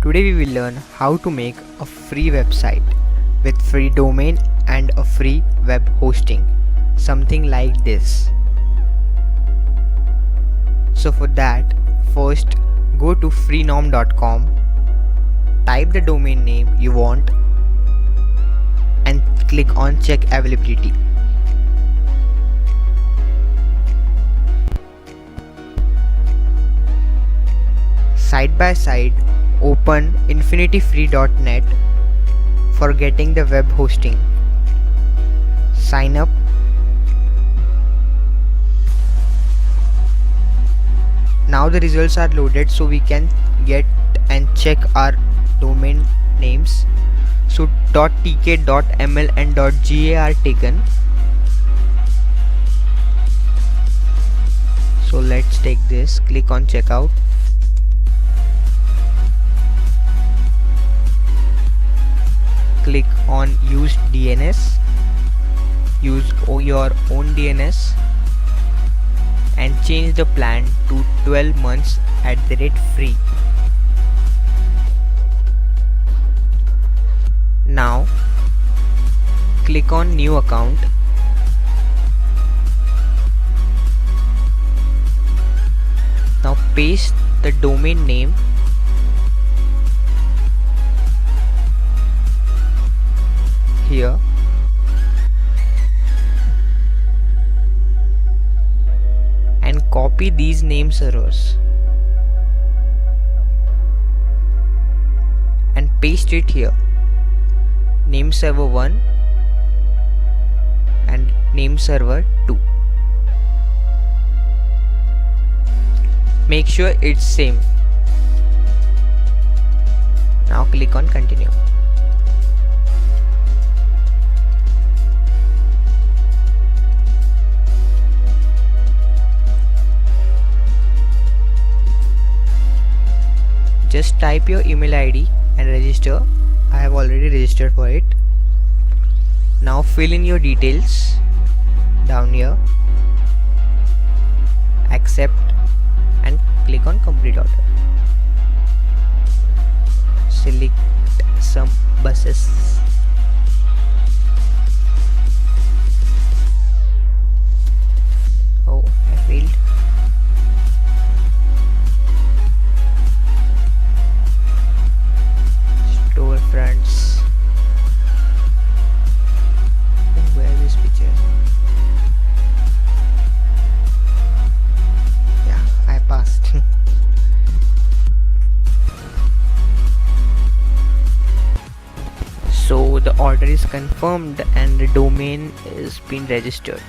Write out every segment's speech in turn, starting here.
Today we will learn how to make a free website with free domain and a free web hosting, something like this. So for that, first go to freenom.com, type the domain name you want and click on check availability. Side by side, open infinityfree.net for getting the web hosting. Sign up. Now the results are loaded, so we can get and check our domain names. So .tk, .ml and .ga are taken. So let's take this, click on checkout. Click on use DNS, use your own DNS and change the plan to 12 months @free. Now click on new account. Now paste the domain name here. And copy these name servers and paste it here. Name server 1 and name server 2. Make sure it's same. Now click on continue. Just type your email ID and register. I have already registered for it. Now fill in your details down here, accept and click on complete order. Select some buses. Oh, I failed. Storefronts. Where is this picture? Yeah, I passed. So the order is confirmed and the domain is been registered.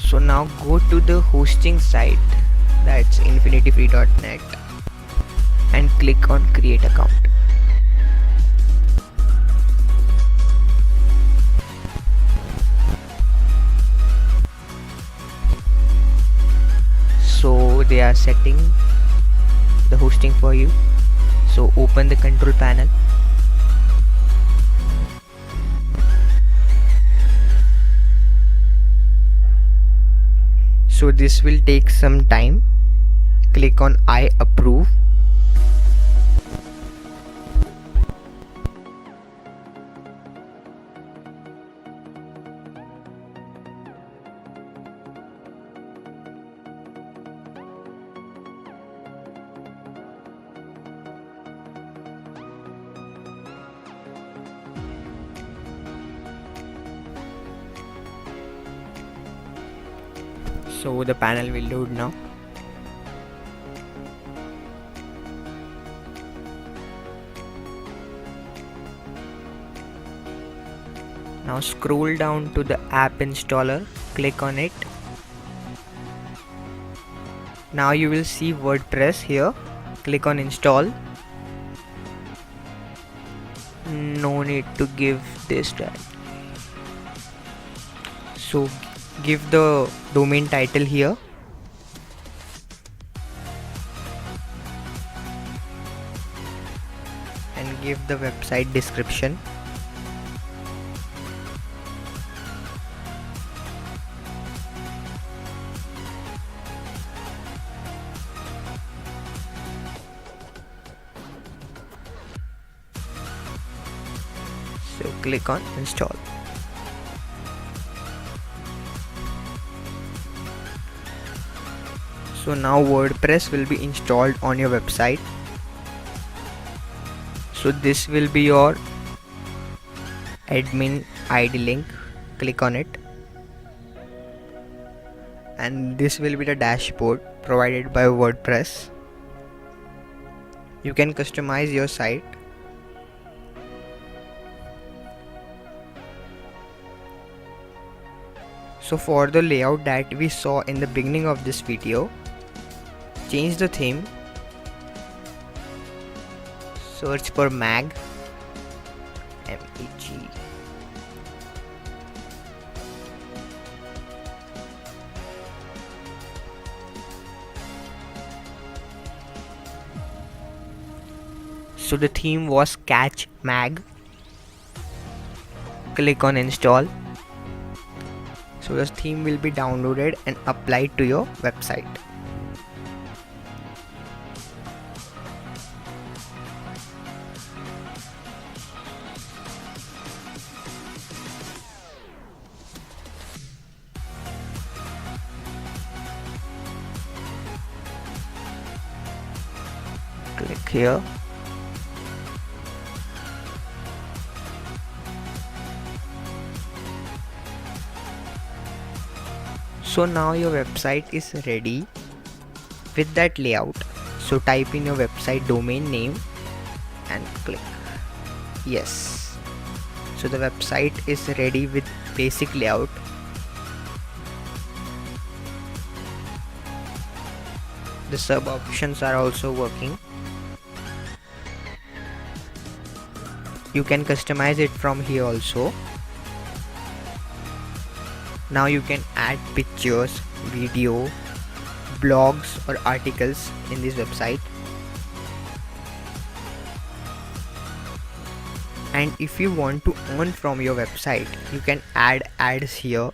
So now go to the hosting site, that's infinityfree.net, and click on create account. So they are setting the hosting for you. So open the control panel. So this will take some time. Click on I approve. So the panel will load now. Now scroll down to the app installer, click on it. Now you will see Wordpress here. Click on install. No need to give this tag. So give the domain title here. And give the website description. So click on install. So now WordPress will be installed on your website. So this will be your admin ID link. Click on it, and this will be the dashboard provided by WordPress. You can customize your site. So for the layout that we saw in the beginning of this video, change the theme, search for mag, M-A-G. So the theme was Catch Mag. Click on install. So this theme will be downloaded and applied to your website. Click here. So now your website is ready with that layout. So type in your website domain name and click yes. So the website is ready with basic layout. The sub options are also working. You can customize it from here also. Now you can add pictures, video, blogs or articles in this website. And if you want to earn from your website, you can add ads here.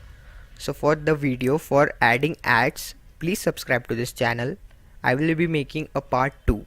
So for the video for adding ads, please subscribe to this channel. I will be making a part 2.